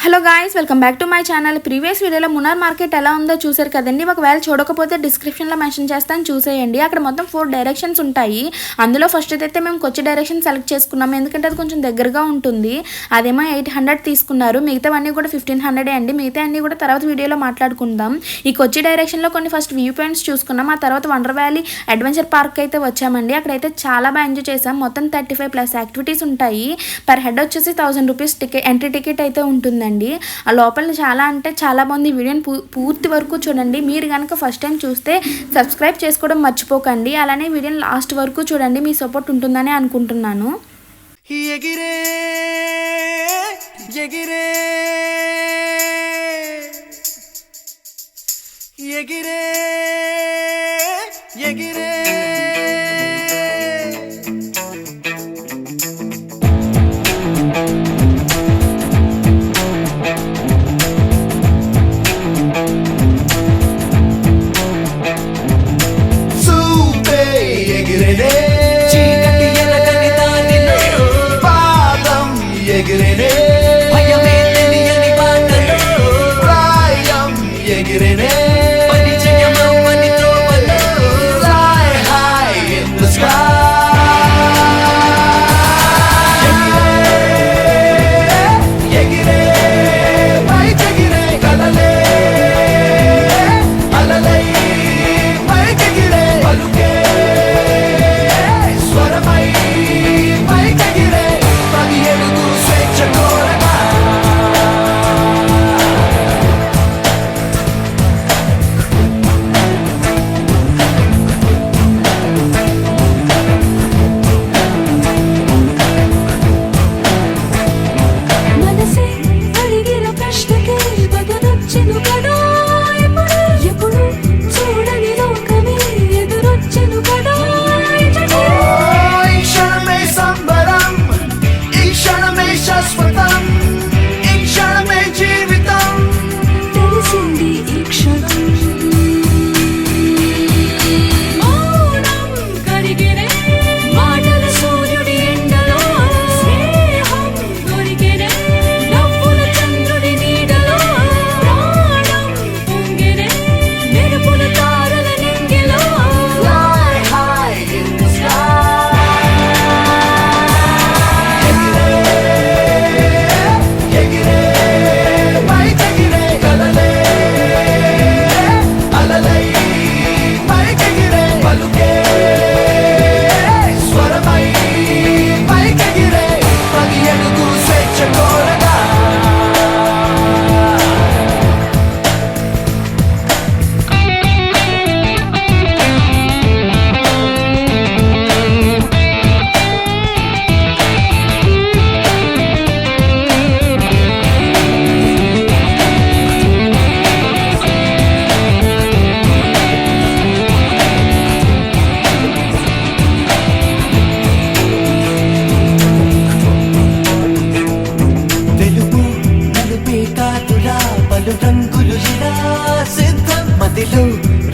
Hello guys, welcome back to my channel. Previous వీడియోలో Munnar market ఎలా ఉందో చూసారు కదండి. ఒకవేళ చూడకపోతే డిస్క్రిప్షన్లో మెన్షన్ చేస్తాను, చూసేయండి. అక్కడ మొత్తం 4 డైరెక్షన్స్ ఉంటాయి. అందులో ఫస్ట్ అయితే మేము కొచ్చి డైరెక్షన్ సెలెక్ట్ చేసుకున్నాము, ఎందుకంటే అది కొంచెం దగ్గరగా ఉంటుంది. అదేమో 800 తీసుకున్నారు. మిగతావన్నీ కూడా 1500 అండి. మిగతా అన్నీ కూడా తర్వాత వీడియోలో మాట్లాడుకుందాం. ఈ కొచ్చి డైరెక్షన్లో కొన్ని ఫస్ట్ వ్యూ పాయింట్స్ చూసుకున్నాం. ఆ తర్వాత వండర్ వ్యాలీ అడ్వెంచర్ పార్క్ అయితే వచ్చామండి. అక్కడైతే చాలా బాగా ఎంజాయ్ చేసాం. మొత్తం 35+ యాక్టివిటీస్ ఉంటాయి. పర్ హెడ్ వచ్చేసి 1000 రూపీస్ ఎంట్రీ టికెట్ అయితే ఉంటుందండి. ఆ లోపల చాలా అంటే చాలా బాగుంది. వీడియోని పూర్తి వరకు చూడండి. మీరు కనుక ఫస్ట్ టైం చూస్తే సబ్స్క్రైబ్ చేసుకోవడం మర్చిపోకండి. అలానే వీడియోని లాస్ట్ వరకు చూడండి. మీ సపోర్ట్ ఉంటుందని అనుకుంటున్నాను. ఎగిరే ఎగిరే ఎగిరే ఎగిరే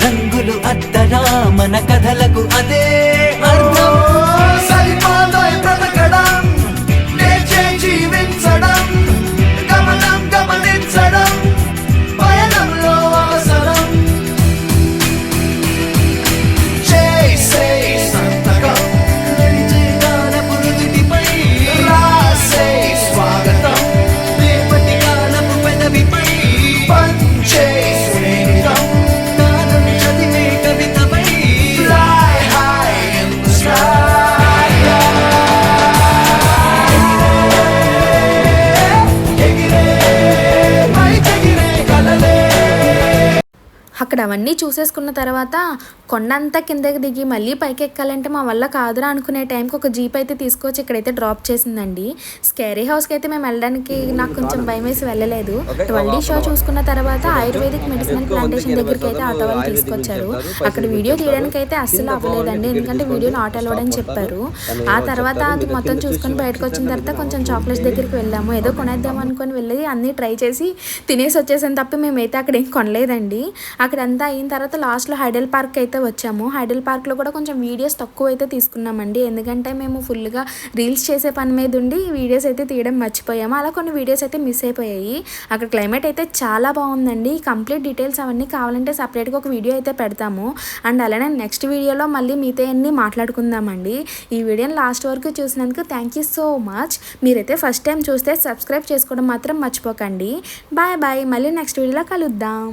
రంగులు అద్దరా మన కథలకు అదే అర్థం. సరిపాదై బ్రతకడం, లేచే జీవించడం, గమనం గమనించడం పయనంలో అవసరం. చేసే సంతకం కాలపు నుదిటిపై రాసే స్వాగతం, రేపటి కాలపు పెదవిపై పంచే అక్కడ అవన్నీ చూసేసుకున్న తర్వాత కొండంతా కిందకి దిగి మళ్ళీ పైకి ఎక్కాలంటే మా వల్ల కాదురా అనుకునే టైంకి ఒక జీప్ అయితే తీసుకొచ్చి ఇక్కడైతే డ్రాప్ చేసిందండి. స్కేరీ హౌస్కి అయితే మేము వెళ్ళడానికి నాకు కొంచెం భయం వేసి వెళ్ళలేదు. 12D షో చూసుకున్న తర్వాత ఆయుర్వేదిక్ మెడిసినల్ ప్లాంటేషన్ దగ్గరికి అయితే ఆటో వాళ్ళు తీసుకొచ్చారు. అక్కడ వీడియో తీయడానికి అయితే అస్సలు అవ్వలేదండి, ఎందుకంటే వీడియోని ఆటో లోడని చెప్పారు. ఆ తర్వాత అది మొత్తం చూసుకొని బయటకు వచ్చిన తర్వాత కొంచెం చాక్లెట్స్ దగ్గరికి వెళ్ళాము. ఏదో కొనేద్దాం అనుకొని వెళ్ళి అన్నీ ట్రై చేసి తినేసి వచ్చేసాను తప్ప మేమైతే అక్కడ ఏం కొనలేదండి. అక్కడంతా అయిన తర్వాత లాస్ట్లో హైడల్ పార్క్ అయితే వచ్చాము. హైడల్ పార్క్లో కూడా కొంచెం వీడియోస్ తక్కువ అయితే తీసుకున్నామండి, ఎందుకంటే మేము ఫుల్గా రీల్స్ చేసే పని మీద ఉండి వీడియోస్ అయితే తీయడం మర్చిపోయాము. అలా కొన్ని వీడియోస్ అయితే మిస్ అయిపోయాయి. అక్కడ క్లైమేట్ అయితే చాలా బాగుందండి. కంప్లీట్ డీటెయిల్స్ అవన్నీ కావాలంటే సపరేట్గా ఒక వీడియో అయితే పెడతాము. అండ్ అలానే నెక్స్ట్ వీడియోలో మళ్ళీ మీతో అన్నీ మాట్లాడుకుందామండి. ఈ వీడియోని లాస్ట్ వరకు చూసినందుకు థ్యాంక్ యూ సో మచ్. మీరైతే ఫస్ట్ టైం చూస్తే సబ్స్క్రైబ్ చేసుకోవడం మాత్రం మర్చిపోకండి. బాయ్ బాయ్, మళ్ళీ నెక్స్ట్ వీడియోలో కలుద్దాం.